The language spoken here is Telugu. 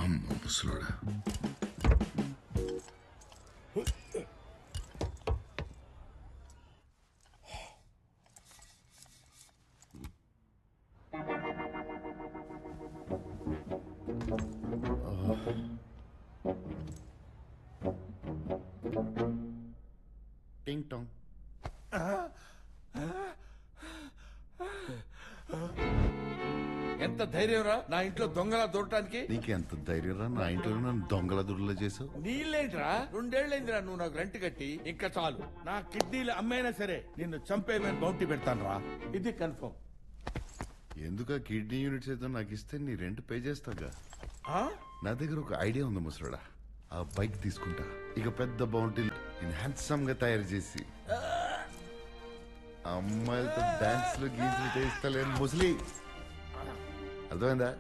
అమ్మ ముసలోడా. టింగ్ టాంగ్. ఎంత ధైర్యంరా నా ఇంట్లో దొంగలా దూరటానికి? నీకెంత ధైర్యం రా నా ఇంట్లో నన్ను దొంగల దుర్లో చేసావు? నీళ్ళేంట్రా, 2 ఏళ్ళైందిరా నువ్వు నాకు రెంట్ కట్టి. ఇంకా చాలు, నా కిడ్నీలు అమ్మైనా సరే నిన్ను చంపేమని బౌంటీ పెడతాను రా. ఇది కన్ఫర్మ్. ఎందుక కిడ్నీ యూనిట్స్ ఏదో నాకు ఇస్తే నీ రెంట్ పే చేస్తాగా. నా దగ్గర ఒక ఐడియా ఉంది ముసలోడా. ఆ బైక్ తీసుకుంటా, ఇక పెద్ద బౌంటీ నేను హ్యాండ్సమ్ గా తయారు చేసి అమ్మాయిలతో డాన్స్ లో గీసులు చేస్తలేను ముసలి. అర్థమైందా?